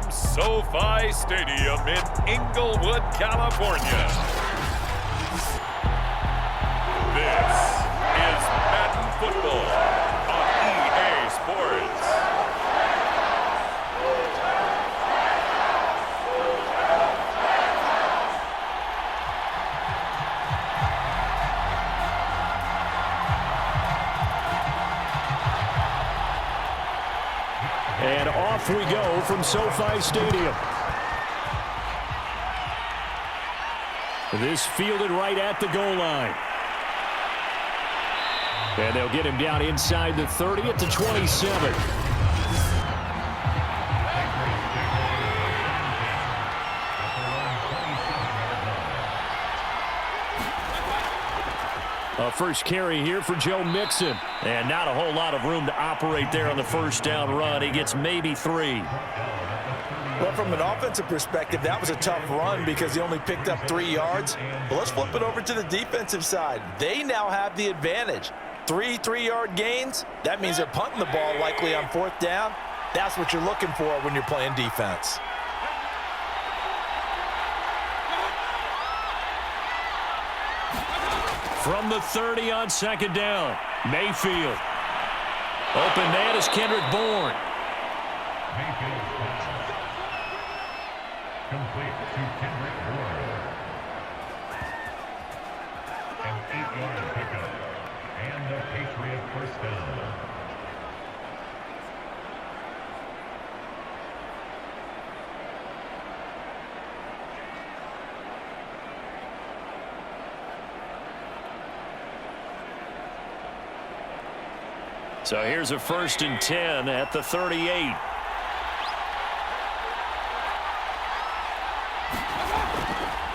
from SoFi Stadium in Inglewood, California. This is Madden Football on EA Sports. And off we go from SoFi Stadium. This fielded right at the goal line. And they'll get him down inside the 30 at the 27. A first carry here for Joe Mixon. And not a whole lot of room to operate there on the first down run. He gets maybe 3. Well, from an offensive perspective, that was a tough run because he only picked up 3 yards. But let's flip it over to the defensive side. They now have the advantage. 3 3-yard gains. That means they're punting the ball likely on 4th down. That's what you're looking for when you're playing defense. From the 30 on 2nd down, Mayfield. Open man is Kendrick Bourne. Complete to Kendrick Bourne. An 8-yard pickup. And the Patriot first down. So here's a 1st and 10 at the 38.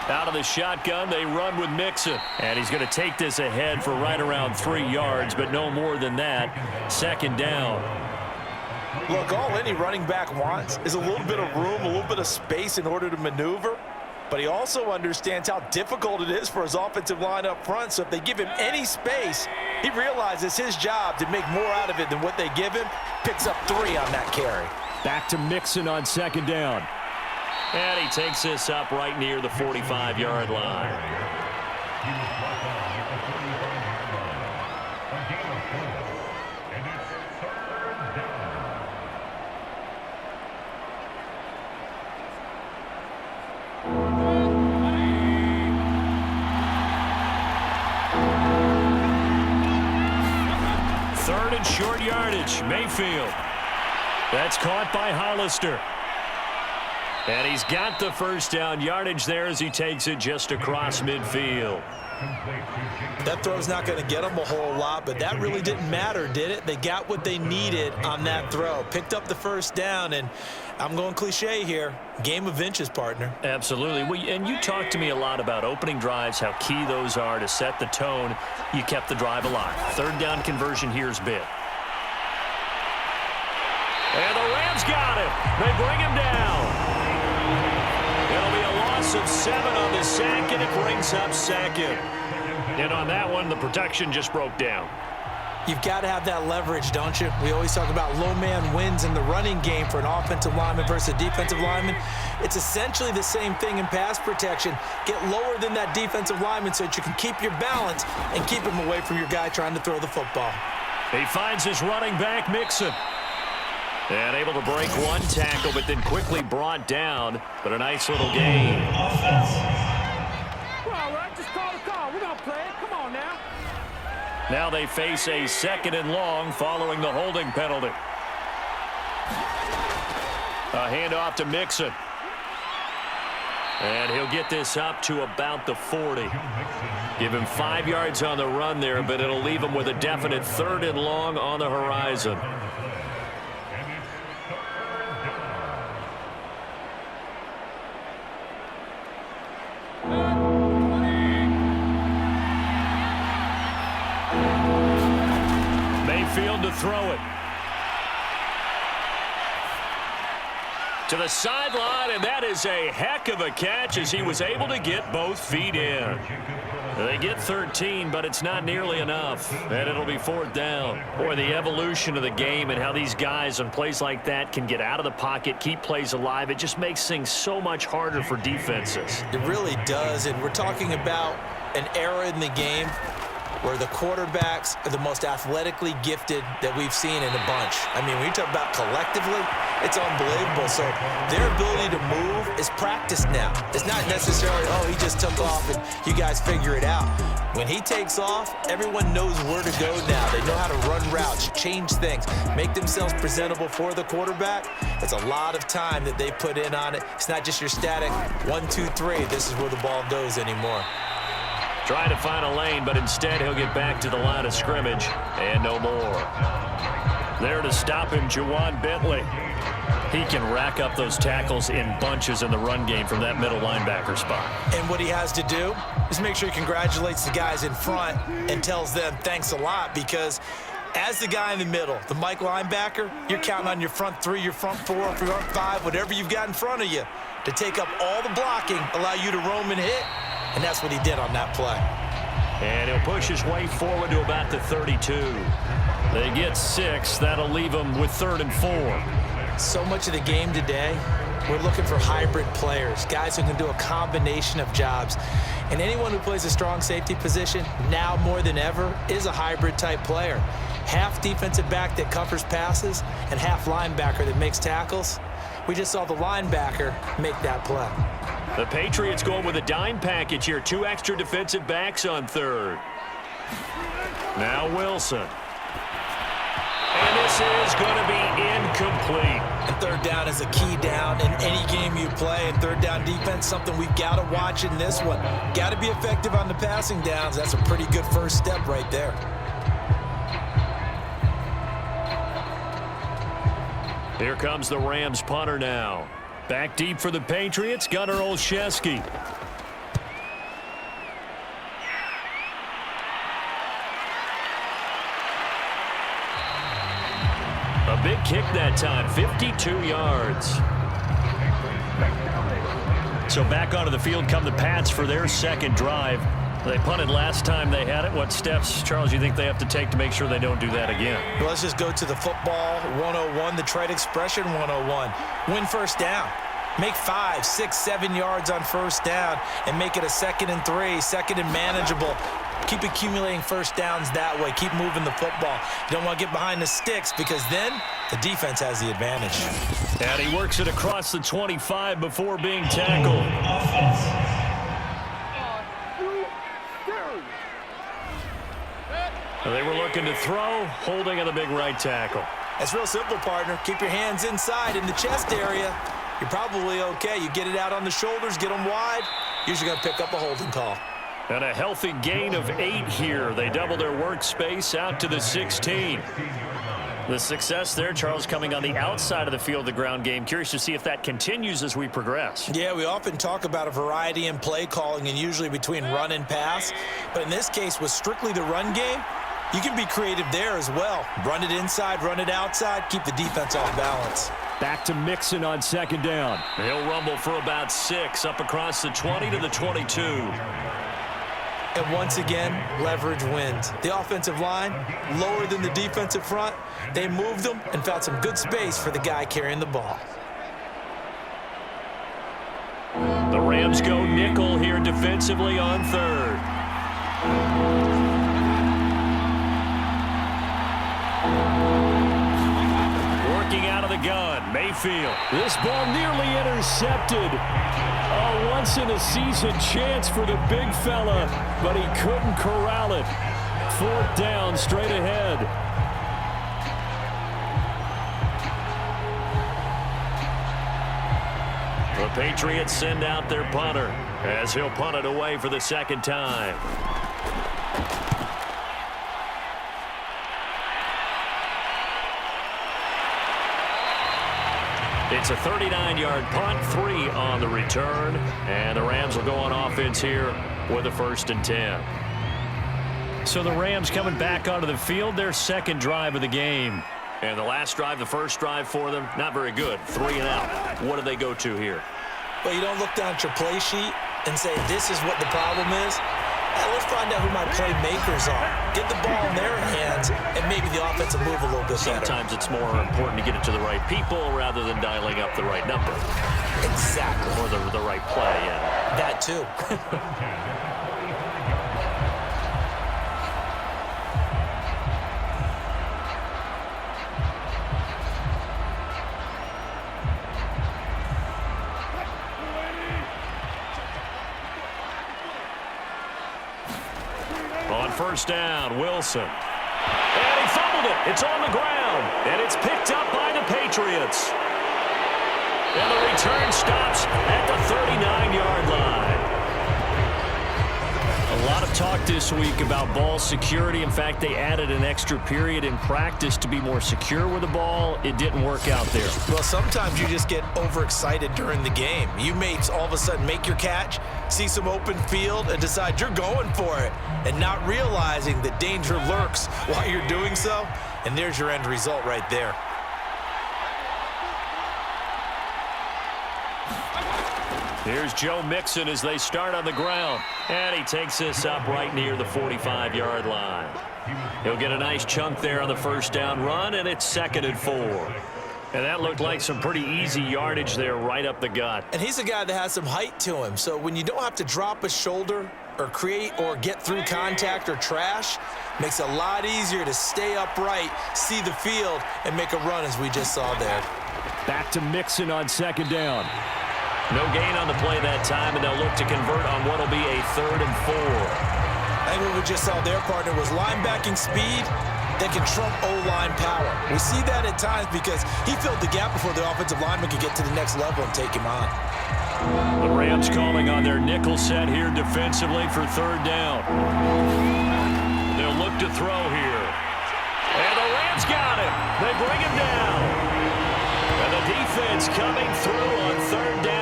Out of the shotgun, they run with Mixon. And he's going to take this ahead for right around 3 yards, but no more than that. 2nd down. Look, all any running back wants is a little bit of room, a little bit of space in order to maneuver. But he also understands how difficult it is for his offensive line up front. So if they give him any space, he realizes his job to make more out of it than what they give him. Picks up 3 on that carry. Back to Mixon on 2nd down. And he takes this up right near the 45-yard line. He was brought down at the 45-yard line. A gain of 4. And it's 3rd down. Third and short yardage, Mayfield. That's caught by Hollister. And he's got the first down yardage there as he takes it just across midfield. That throw's not going to get them a whole lot, but that really didn't matter, did it? They got what they needed on that throw. Picked up the first down, and I'm going cliche here. Game of inches, partner. Absolutely. And you talked to me a lot about opening drives, how key those are to set the tone. You kept the drive alive. 3rd down conversion here is big. And the Rams got him. They bring him down. It'll be a loss of 7 on the sack, and it brings up 2nd. And on that one, the protection just broke down. You've got to have that leverage, don't you? We always talk about low man wins in the running game for an offensive lineman versus a defensive lineman. It's essentially the same thing in pass protection. Get lower than that defensive lineman so that you can keep your balance and keep him away from your guy trying to throw the football. He finds his running back, Mixon. And able to break one tackle, but then quickly brought down. But a nice little gain. Well, all right, just call the call. We're going to play it. Come on now. Now they face a 2nd and long following the holding penalty. A handoff to Mixon. And he'll get this up to about the 40. Give him 5 yards on the run there, but it'll leave him with a definite 3rd and long on the horizon. Mayfield to throw it. To the sideline, and that is a heck of a catch as he was able to get both feet in. They get 13, but it's not nearly enough, and it'll be 4th down. Boy, the evolution of the game and how these guys on plays like that can get out of the pocket, keep plays alive, it just makes things so much harder for defenses. It really does, and we're talking about an era in the game where the quarterbacks are the most athletically gifted that we've seen in a bunch. I mean, when you talk about collectively, it's unbelievable. So their ability to move is practiced now. It's not necessarily, oh, he just took off and you guys figure it out. When he takes off, everyone knows where to go now. They know how to run routes, change things, make themselves presentable for the quarterback. It's a lot of time that they put in on it. It's not just your static 1, 2, 3. This is where the ball goes anymore. Trying to find a lane, but instead he'll get back to the line of scrimmage and no more. There to stop him, Juwan Bentley. He can rack up those tackles in bunches in the run game from that middle linebacker spot. And what he has to do is make sure he congratulates the guys in front and tells them thanks a lot, because as the guy in the middle, the Mike linebacker, you're counting on your front 3, your front 4, your front 5, whatever you've got in front of you to take up all the blocking, allow you to roam and hit. And that's what he did on that play. And he'll push his way forward to about the 32. They get 6. That'll leave them with 3rd and 4. So much of the game today, we're looking for hybrid players, guys who can do a combination of jobs. And anyone who plays a strong safety position, now more than ever, is a hybrid type player. Half defensive back that covers passes and half linebacker that makes tackles. We just saw the linebacker make that play. The Patriots going with a dime package here. 2 extra defensive backs on 3rd. Now Wilson. And this is going to be incomplete. And 3rd down is a key down in any game you play. And 3rd down defense, something we've got to watch in this one. Got to be effective on the passing downs. That's a pretty good first step right there. Here comes the Rams punter now. Back deep for the Patriots, Gunnar Olszewski. A big kick that time, 52 yards. So back onto the field come the Pats for their 2nd drive. They punted last time they had it. What steps, Charles, you think they have to take to make sure they don't do that again? Well, let's just go to the football 101, the trade expression 101. Win first down. Make 5, 6, 7 yards on first down and make it a 2nd and 3, 2nd and manageable. Keep accumulating first downs that way. Keep moving the football. You don't want to get behind the sticks, because then the defense has the advantage. And he works it across the 25 before being tackled. They were looking to throw, holding on the big right tackle. That's real simple, partner. Keep your hands inside in the chest area. You're probably okay. You get it out on the shoulders, get them wide. Usually going to pick up a holding call. And a healthy gain of 8 here. They double their workspace out to the 16. The success there, Charles, coming on the outside of the field, the ground game. Curious to see if that continues as we progress. Yeah, we often talk about a variety in play calling and usually between run and pass. But in this case, with strictly the run game, you can be creative there as well. Run it inside, run it outside, keep the defense off balance. Back to Mixon on 2nd down. He'll rumble for about 6 up across the 20 to the 22. And once again, leverage wins. The offensive line, lower than the defensive front. They moved them and found some good space for the guy carrying the ball. The Rams go nickel here defensively on 3rd. Working out of the gun, Mayfield. This ball nearly intercepted. A once-in-a-season chance for the big fella, but he couldn't corral it. 4th down, straight ahead. The Patriots send out their punter as he'll punt it away for the 2nd time. It's a 39-yard punt, 3 on the return, and the Rams will go on offense here with a 1st and 10. So the Rams coming back onto the field, their 2nd drive of the game. And the last drive, the first drive for them, not very good. 3 and out. What do they go to here? Well, you don't look down at your play sheet and say, this is what the problem is. Let's find out who my playmakers are. Get the ball in their hands, and maybe the offense will move a little bit better. Sometimes it's more important to get it to the right people rather than dialing up the right number. Exactly. Or the right play, yeah. That too. On first down, Wilson. And he fumbled it. It's on the ground. And it's picked up by the Patriots. And the return stops at the 39-yard line. A lot of talk this week about ball security. In fact, they added an extra period in practice to be more secure with the ball. It didn't work out there. Well, sometimes you just get overexcited during the game. You may all of a sudden make your catch, see some open field, and decide you're going for it, and not realizing that danger lurks while you're doing so. And there's your end result right there. Here's Joe Mixon as they start on the ground. And he takes this up right near the 45-yard line. He'll get a nice chunk there on the first down run, and it's 2nd and 4. And that looked like some pretty easy yardage there right up the gut. And he's a guy that has some height to him. So when you don't have to drop a shoulder or create or get through contact or trash, makes it a lot easier to stay upright, see the field, and make a run as we just saw there. Back to Mixon on 2nd down. No gain on the play that time, and they'll look to convert on what will be a 3rd and 4. I think what we just saw their partner was linebacking speed that can trump O-line power. We see that at times because he filled the gap before the offensive lineman could get to the next level and take him on. The Rams calling on their nickel set here defensively for 3rd down. They'll look to throw here. And the Rams got him. They bring him down. And the defense coming through on 3rd down.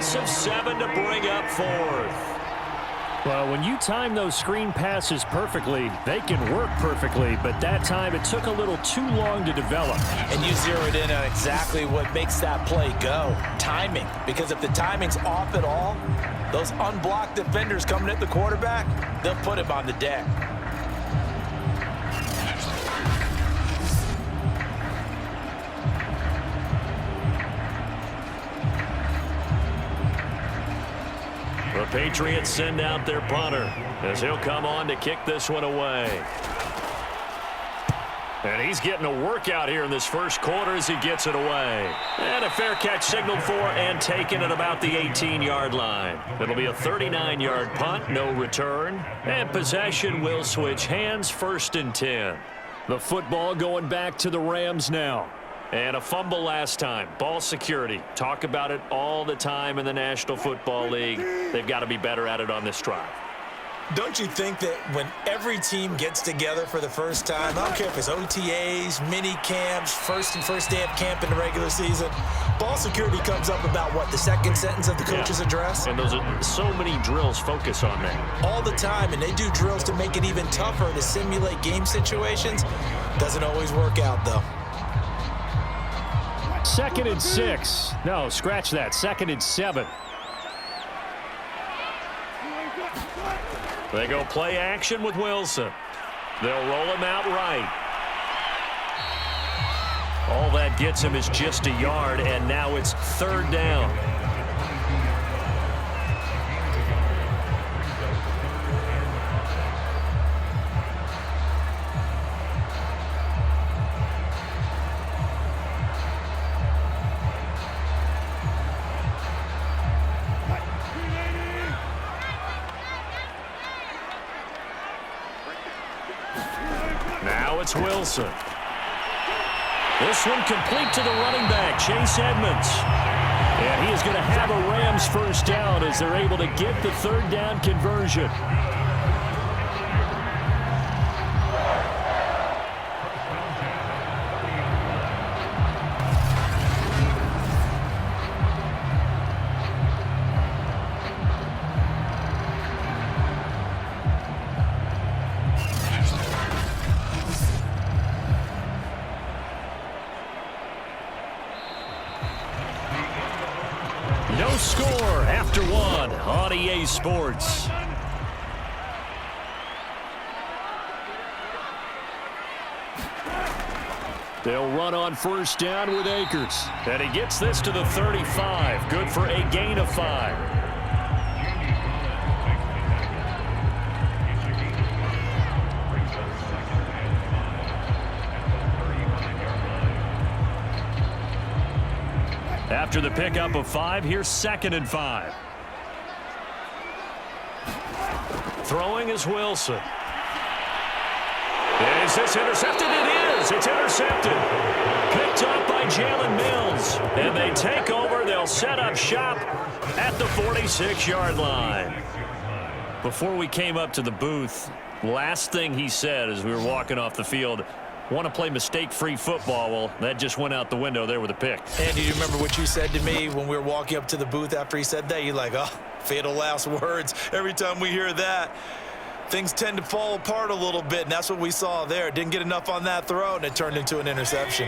Of 7 to bring up 4th. Well, when you time those screen passes perfectly, they can work perfectly, but that time it took a little too long to develop. And you zeroed in on exactly what makes that play go. Timing. Because if the timing's off at all, those unblocked defenders coming at the quarterback, they'll put him on the deck. The Patriots send out their punter as he'll come on to kick this one away. And he's getting a workout here in this first quarter as he gets it away. And a fair catch signaled for and taken at about the 18-yard line. It'll be a 39-yard punt, no return. And possession will switch hands, 1st and 10. The football going back to the Rams now. And a fumble last time. Ball security. Talk about it all the time in the National Football League. They've got to be better at it on this drive. Don't you think that when every team gets together for the first time, I don't care if it's OTAs, mini camps, first day of camp in the regular season, ball security comes up about, what, the 2nd sentence of the coach's address? And those are so many drills focus on that. All the time, and they do drills to make it even tougher to simulate game situations. Doesn't always work out, though. 2nd and 6. No, scratch that. 2nd and 7. They go play action with Wilson. They'll roll him out right. All that gets him is just a yard, and now it's 3rd down. It's Wilson. This one complete to the running back, Chase Edmonds. And he is going to have a Rams first down as they're able to get the 3rd down conversion. score after one on EA Sports. They'll run on first down with Akers. And he gets this to the 35. Good for a gain of 5. After the pickup of 5, here's 2nd and 5. Throwing is Wilson. Is this intercepted? It is. It's intercepted. Picked up by Jalen Mills. And they take over. They'll set up shop at the 46-yard line. Before we came up to the booth, last thing he said as we were walking off the field, want to play mistake-free football. Well, that just went out the window there with a pick. Andy, do you remember what you said to me when we were walking up to the booth after he said that? You're like, oh, fatal last words. Every time we hear that, things tend to fall apart a little bit, and that's what we saw there. Didn't get enough on that throw, and it turned into an interception.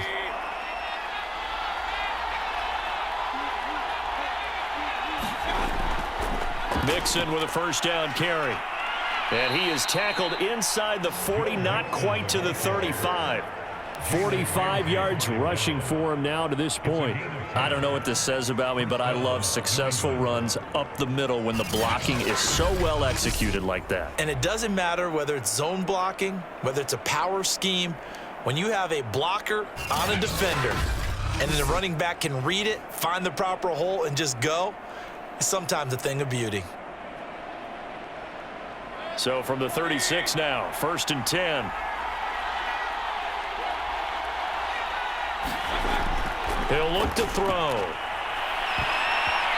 Mixon with a first down carry. And he is tackled inside the 40, not quite to the 35. 45 yards rushing for him now to this point. I don't know what this says about me, but I love successful runs up the middle when the blocking is so well executed like that. And it doesn't matter whether it's zone blocking, whether it's a power scheme. When you have a blocker on a defender and then the running back can read it, find the proper hole, and just go, it's sometimes a thing of beauty. So from the 36 now, 1st and 10. He'll look to throw.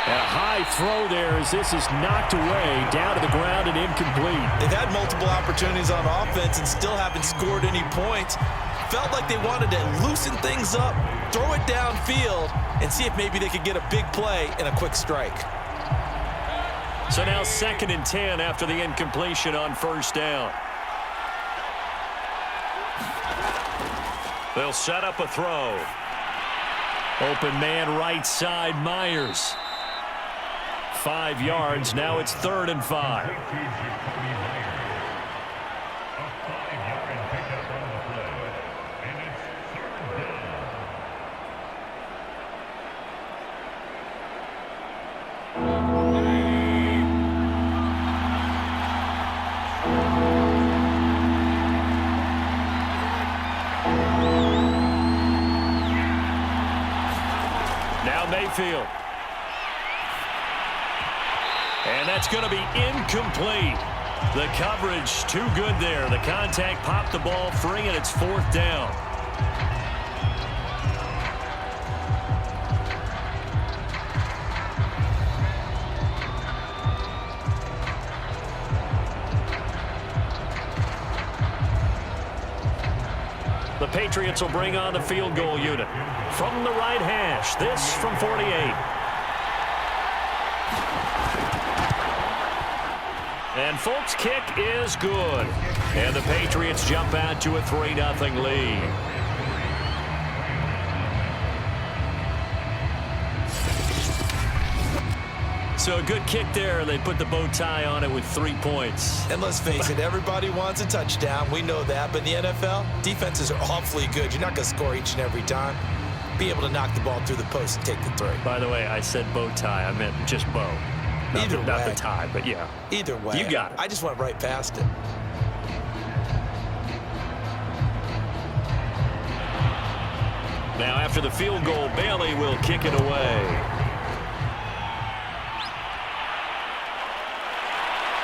And a high throw there as this is knocked away, down to the ground and incomplete. They've had multiple opportunities on offense and still haven't scored any points. Felt like they wanted to loosen things up, throw it downfield, and see if maybe they could get a big play and a quick strike. So now 2nd and 10 after the incompletion on first down. They'll set up a throw. Open man right side, Myers. 5 yards. Now it's 3rd and 5. Mayfield. And that's going to be incomplete. The coverage too good there. The contact popped the ball free, and it's 4th down. The Patriots will bring on the field goal unit. From the right hash, this from 48. And folks, kick is good. And the Patriots jump out to a 3-0 lead. So a good kick there. They put the bow tie on it with 3 points. And let's face it, everybody wants a touchdown. We know that. But in the NFL, defenses are awfully good. You're not going to score each and every time. Be able to knock the ball through the post and take the 3. By the way, I said bow tie. I meant just bow. Not the tie, but yeah. Either way. You got it. I just went right past it. Now after the field goal, Bailey will kick it away.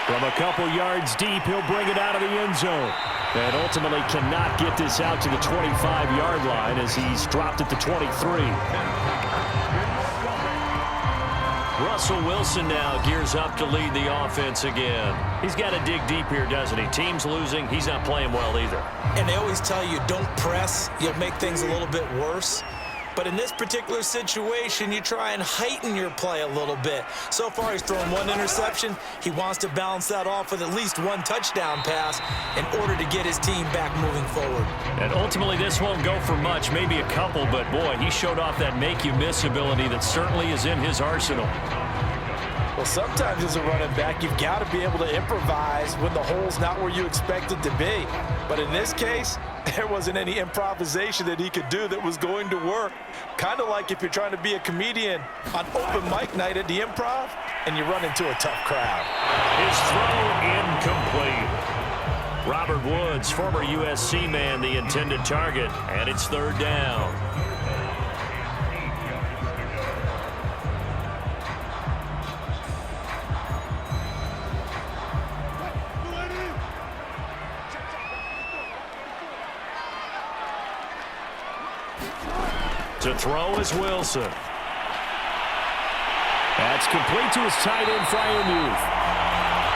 From a couple yards deep, he'll bring it out of the end zone. And ultimately cannot get this out to the 25-yard line as he's dropped at the 23. Russell Wilson now gears up to lead the offense again. He's got to dig deep here, doesn't he? Team's losing. He's not playing well either. And they always tell you, don't press. You'll make things a little bit worse. But in this particular situation, you try and heighten your play a little bit. So far, he's thrown 1 interception. He wants to balance that off with at least 1 touchdown pass in order to get his team back moving forward. And ultimately, this won't go for much, maybe a couple, but boy, he showed off that make-you-miss ability that certainly is in his arsenal. Well, sometimes as a running back, you've got to be able to improvise when the hole's not where you expect it to be. But in this case, there wasn't any improvisation that he could do that was going to work. Kind of like if you're trying to be a comedian on open mic night at the Improv and you run into a tough crowd. His throw incomplete. Robert Woods, former USC man, the intended target, and it's third down. To throw is Wilson. That's complete to his tight end, Freiermuth.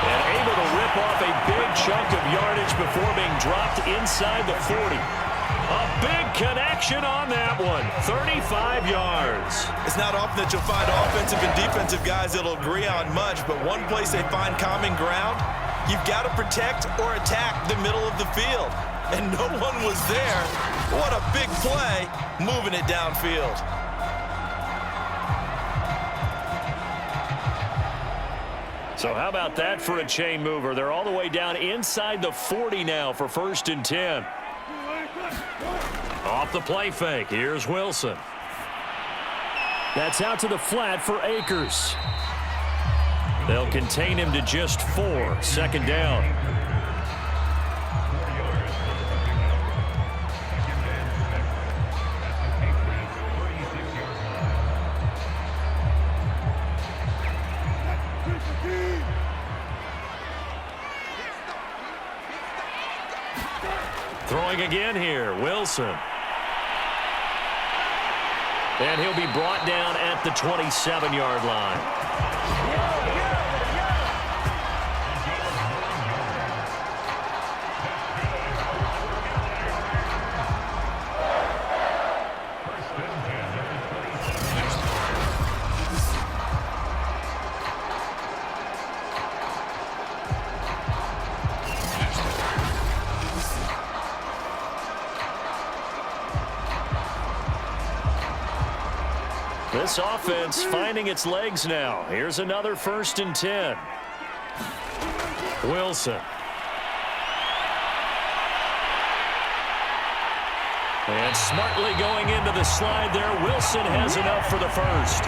And able to rip off a big chunk of yardage before being dropped inside the 40. A big connection on that one. 35 yards. It's not often that you'll find offensive and defensive guys that'll agree on much, but one place they find common ground, you've got to protect or attack the middle of the field. And no one was there. What a big play, moving it downfield. So how about that for a chain mover? They're all the way down inside the 40 now for 1st and 10. Off the play fake, here's Wilson. That's out to the flat for Akers. They'll contain him to just 4, 2nd down. Throwing again here, Wilson. And he'll be brought down at the 27-yard line. This offense finding its legs now. Here's another 1st and 10. Wilson. And smartly going into the slide there. Wilson has enough for the first.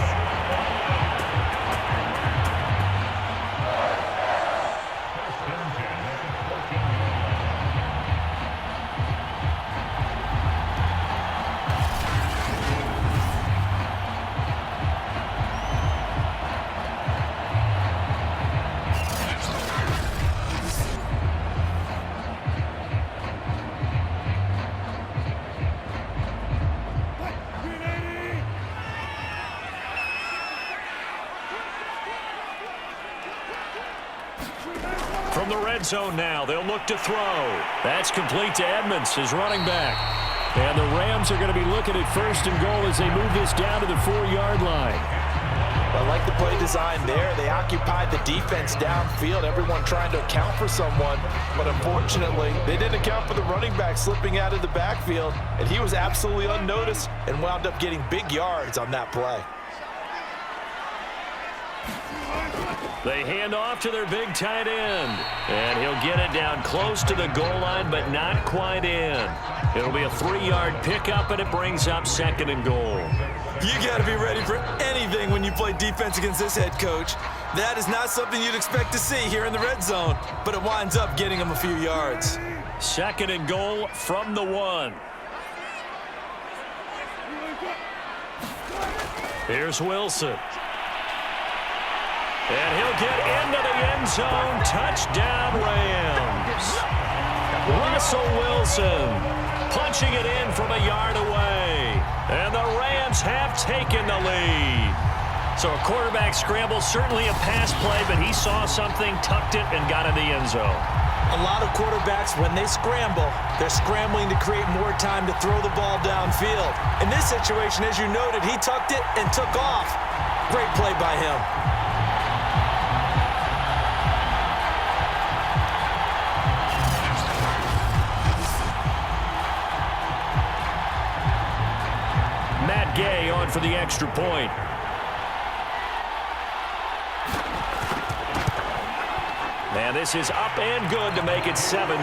From the red zone now, they'll look to throw. That's complete to Edmonds, his running back. And the Rams are going to be looking at 1st and goal as they move this down to the 4-yard line. I like the play design there. They occupied the defense downfield, everyone trying to account for someone. But unfortunately, they didn't account for the running back slipping out of the backfield, and he was absolutely unnoticed and wound up getting big yards on that play. They hand off to their big tight end. And he'll get it down close to the goal line, but not quite in. It'll be a 3-yard pickup, and it brings up 2nd and goal. You got to be ready for anything when you play defense against this head coach. That is not something you'd expect to see here in the red zone, but it winds up getting him a few yards. 2nd and goal from the 1. Here's Wilson. And he'll get into the end zone. Touchdown, Rams. Russell Wilson punching it in from a yard away. And the Rams have taken the lead. So a quarterback scramble, certainly a pass play, but he saw something, tucked it, and got in the end zone. A lot of quarterbacks, when they scramble, they're scrambling to create more time to throw the ball downfield. In this situation, as you noted, he tucked it and took off. Great play by him. Matt Gay on for the extra point. And this is up and good to make it 7-3.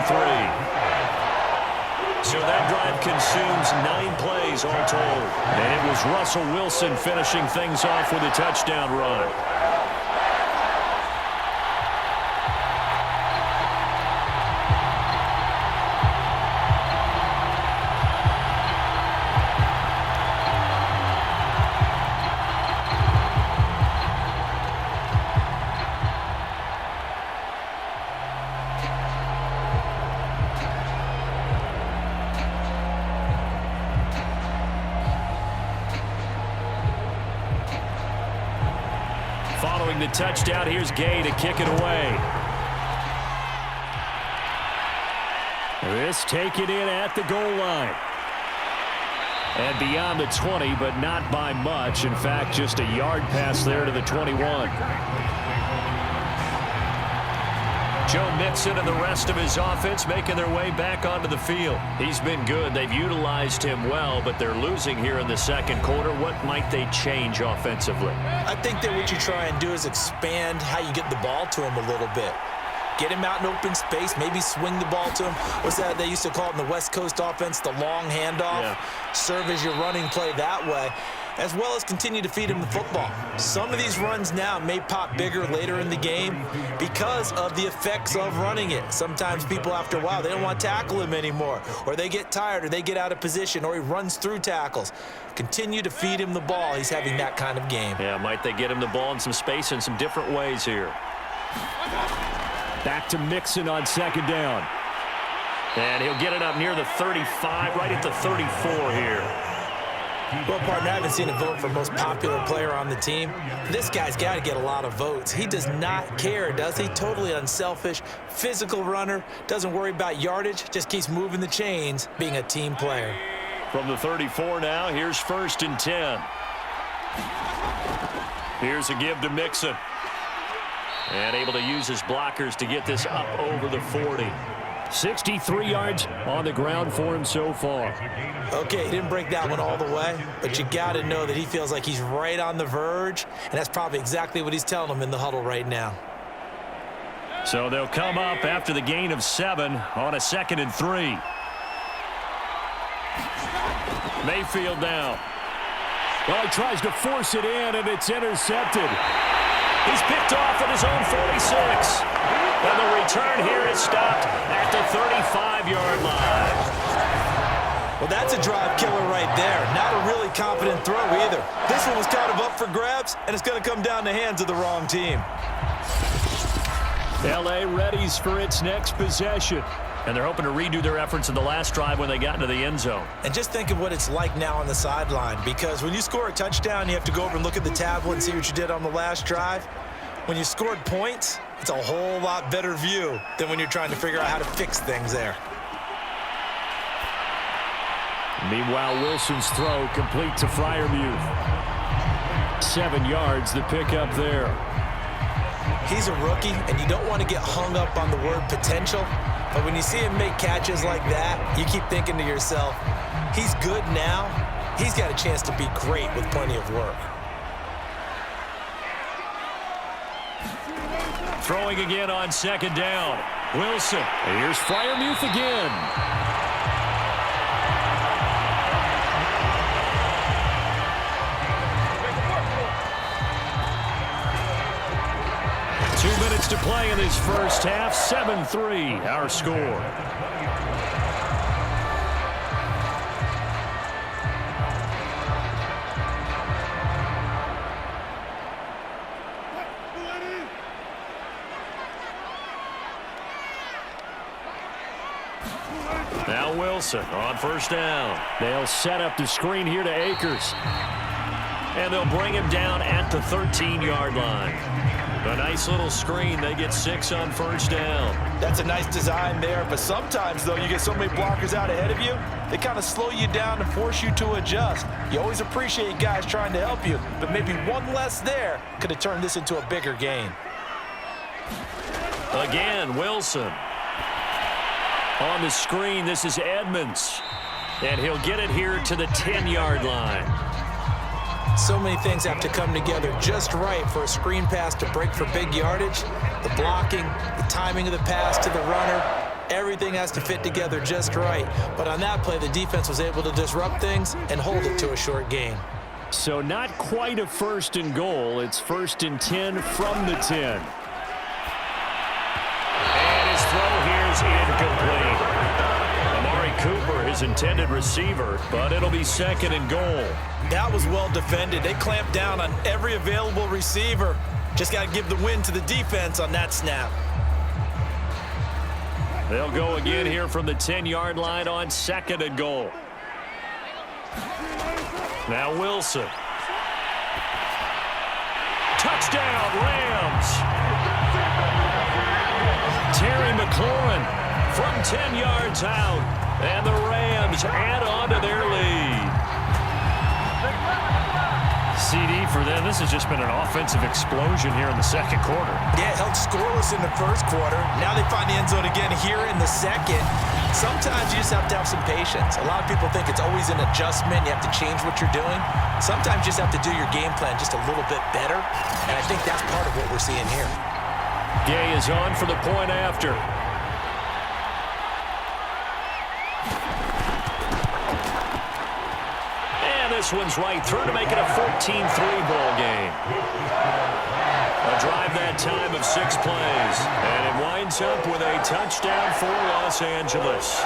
So that drive consumes 9 plays all told. And it was Russell Wilson finishing things off with a touchdown run. Following the touchdown, here's Gay to kick it away. This taken in at the goal line. And beyond the 20, but not by much. In fact, just a yard pass there to the 21. Joe Mixon and the rest of his offense making their way back onto the field. He's been good. They've utilized him well, but they're losing here in the second quarter. What might they change offensively? I think that what you try and do is expand how you get the ball to him a little bit. Get him out in open space, maybe swing the ball to him. What's that they used to call it in the West Coast offense, the long handoff? Yeah. Serve as your running play that way, as well as continue to feed him the football. Some of these runs now may pop bigger later in the game because of the effects of running it. Sometimes people, after a while, they don't want to tackle him anymore, or they get tired, or they get out of position, or he runs through tackles. Continue to feed him the ball. He's having that kind of game. Yeah, might they get him the ball in some space in some different ways here. Back to Mixon on second down. And he'll get it up near the 35, right at the 34 here. Well, partner, I haven't seen a vote for most popular player on the team. This guy's got to get a lot of votes. He does not care, does he? Totally unselfish, physical runner, doesn't worry about yardage, just keeps moving the chains, being a team player. From the 34 now, here's 1st and 10. Here's a give to Mixon. And able to use his blockers to get this up over the 40. 63 yards on the ground for him so far. Okay, he didn't break that one all the way, but you got to know that he feels like he's right on the verge, and that's probably exactly what he's telling him in the huddle right now. So they'll come up after the gain of 7 on a 2nd and 3. Mayfield now. Well, he tries to force it in, and it's intercepted. He's picked off at his own 46. And the return here is stopped at the 35-yard line. Well, that's a drive killer right there. Not a really confident throw either. This one was kind of up for grabs, and it's going to come down the hands of the wrong team. L.A. readies for its next possession. And they're hoping to redo their efforts in the last drive when they got into the end zone. And just think of what it's like now on the sideline, because when you score a touchdown, you have to go over and look at the tablet and see what you did on the last drive. When you scored points, it's a whole lot better view than when you're trying to figure out how to fix things there. Meanwhile, Wilson's throw complete to Freiermuth. 7 yards, the pickup there. He's a rookie, and you don't want to get hung up on the word potential. But when you see him make catches like that, you keep thinking to yourself, he's good now. He's got a chance to be great with plenty of work. Throwing again on 2nd down. Wilson. And here's Freiermuth again. Minutes to play in this first half. 7-3, our score. Now Wilson on 1st down. They'll set up the screen here to Akers. And they'll bring him down at the 13-yard line. A nice little screen. They get 6 on 1st down. That's a nice design there, but sometimes, though, you get so many blockers out ahead of you, they kind of slow you down and force you to adjust. You always appreciate guys trying to help you, but maybe one less there could have turned this into a bigger gain. Again, Wilson. On the screen, this is Edmonds. And he'll get it here to the 10-yard line. So many things have to come together just right for a screen pass to break for big yardage. The blocking, the timing of the pass to the runner, everything has to fit together just right. But on that play, the defense was able to disrupt things and hold it to a short gain. So not quite a 1st and goal. It's 1st and 10 from the 10. And his throw here is incomplete. Amari Cooper, his intended receiver, but it'll be 2nd and goal. That was well defended. They clamped down on every available receiver. Just got to give the win to the defense on that snap. They'll go again here from the 10-yard line on 2nd and goal. Now Wilson. Touchdown, Rams. Terry McLaurin from 10 yards out. And the Rams add on to their lead. CD for them. This has just been an offensive explosion here in the 2nd quarter. Yeah, held scoreless in the 1st quarter. Now they find the end zone again here in the 2nd. Sometimes you just have to have some patience. A lot of people think it's always an adjustment. You have to change what you're doing. Sometimes you just have to do your game plan just a little bit better. And I think that's part of what we're seeing here. Gay is on for the point after. This one's right through to make it a 14-3 ball game. A drive that time of 6 plays. And it winds up with a touchdown for Los Angeles.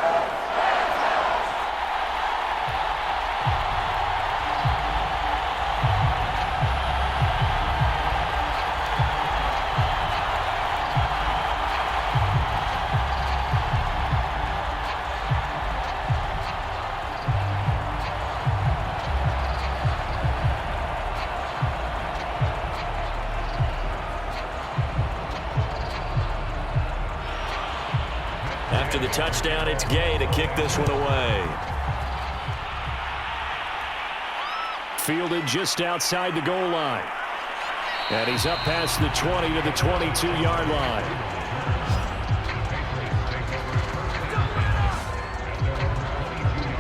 After the touchdown, it's Gay to kick this one away. Fielded just outside the goal line. And he's up past the 20 to the 22-yard line.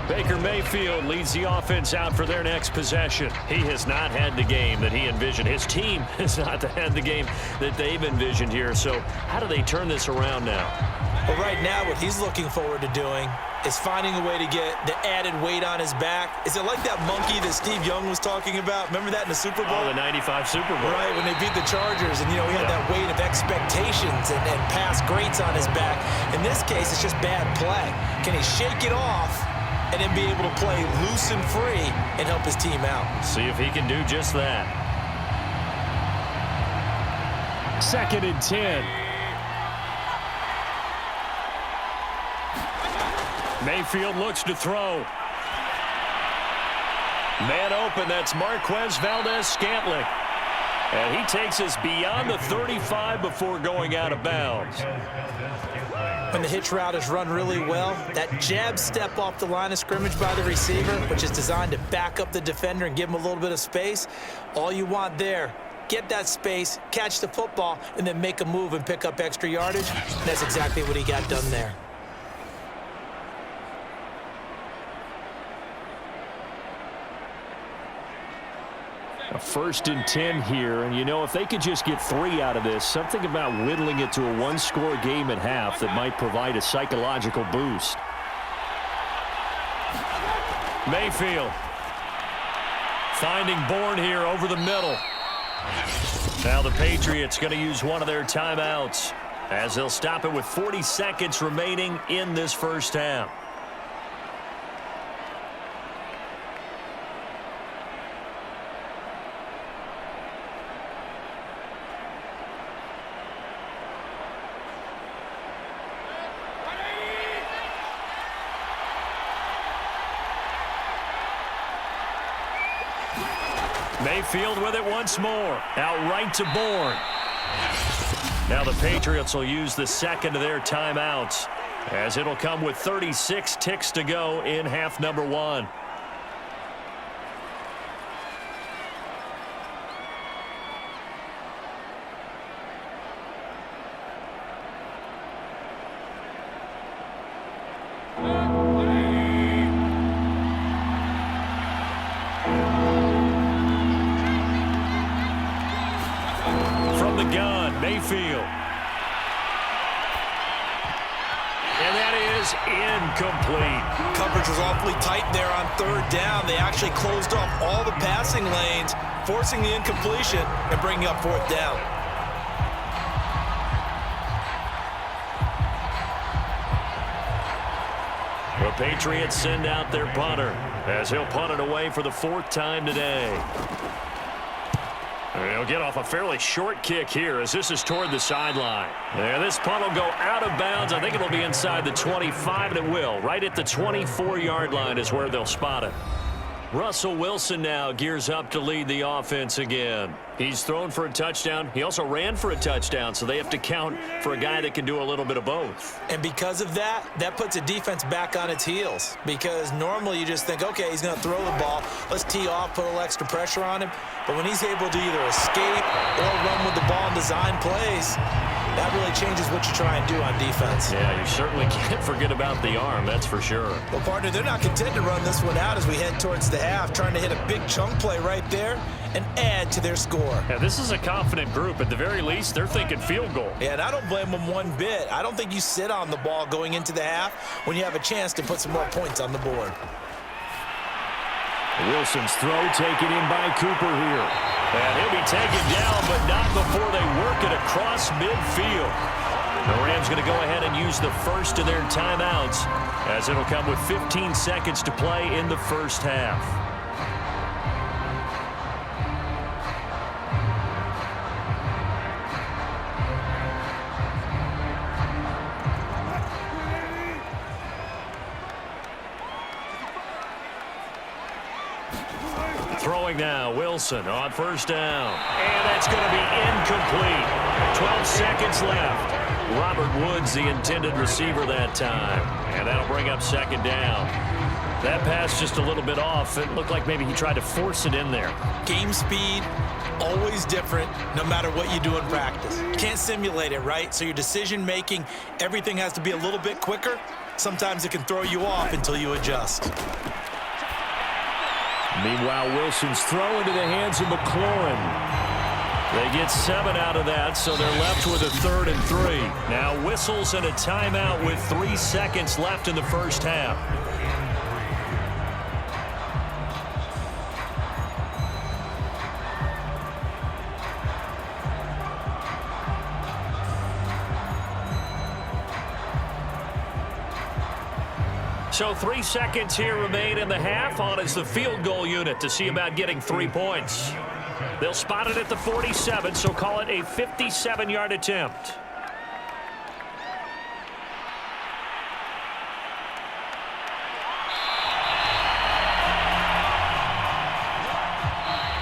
Baker Mayfield leads the offense out for their next possession. He has not had the game that he envisioned. His team has not had the game that they've envisioned here. So how do they turn this around now? Well, right now, what he's looking forward to doing is finding a way to get the added weight on his back. Is it like that monkey that Steve Young was talking about? Remember that in the Super Bowl? Oh, the 95 Super Bowl. Right, when they beat the Chargers, and, he had that weight of expectations and past greats on his back. In this case, it's just bad play. Can he shake it off and then be able to play loose and free and help his team out? See if he can do just that. 2nd and 10. Mayfield looks to throw. Man open, that's Marquez Valdez-Scantling. And he takes us beyond the 35 before going out of bounds. When the hitch route is run really well, that jab step off the line of scrimmage by the receiver, which is designed to back up the defender and give him a little bit of space, all you want there, get that space, catch the football, and then make a move and pick up extra yardage. And that's exactly what he got done there. A 1st and 10 here, and if they could just get 3 out of this, something about whittling it to a 1-score game at half that might provide a psychological boost. Mayfield finding Bourne here over the middle. Now the Patriots going to use one of their timeouts as they'll stop it with 40 seconds remaining in this 1st half. Mayfield with it once more. Out right to Bourne. Now the Patriots will use the 2nd of their timeouts as it'll come with 36 ticks to go in half number 1. the gun, Mayfield. And that is incomplete. Coverage was awfully tight there on third down. They actually closed off all the passing lanes, forcing the incompletion and bringing up fourth down. The Patriots send out their punter as he'll punt it away for the fourth time today. He'll get off a fairly short kick here as this is toward the sideline. And this punt will go out of bounds. I think it'll be inside the 25, and it will. Right at the 24-yard line is where they'll spot it. Russell Wilson now gears up to lead the offense again. He's thrown for a touchdown. He also ran for a touchdown, so they have to count for a guy that can do a little bit of both. And because of that, that puts a defense back on its heels. Because normally you just think, okay, he's going to throw the ball. Let's tee off, put a little extra pressure on him. But when he's able to either escape or run with the ball and design plays, that really changes what you try and do on defense. Yeah, you certainly can't forget about the arm, that's for sure. Well, partner, they're not content to run this one out as we head towards the half, trying to hit a big chunk play right there and add to their score. Yeah, this is a confident group. At the very least, they're thinking field goal. Yeah, and I don't blame them one bit. I don't think you sit on the ball going into the half when you have a chance to put some more points on the board. Wilson's throw taken in by Cooper here. And he'll be taken down, but not before they work it across midfield. The Rams going to go ahead and use the first of their timeouts as it'll come with 15 seconds to play in the first half. Throwing now, Wilson on first down. And that's going to be incomplete. 12 seconds left. Robert Woods, the intended receiver that time. And that'll bring up second down. That pass just a little bit off. It looked like maybe he tried to force it in there. Game speed, always different, no matter what you do in practice. You can't simulate it, right? So your decision making, everything has to be a little bit quicker. Sometimes it can throw you off until you adjust. Meanwhile, Wilson's throw into the hands of McLaurin. They get 7 out of that, so they're left with a 3rd and 3. Now whistles and a timeout with 3 seconds left in the first half. So 3 seconds here remain in the half. On is the field goal unit to see about getting 3 points. They'll spot it at the 47, so call it a 57-yard attempt.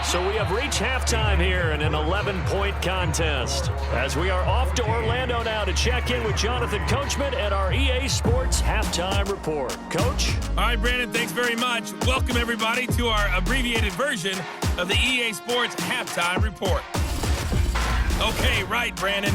So we have reached halftime here in an 11-point contest. As we are off to Orlando now to check in with Jonathan Coachman at our EA Sports Halftime Report. Coach? All right, Brandon, thanks very much. Welcome, everybody, to our abbreviated version of the EA Sports Halftime Report. Okay, right, Brandon.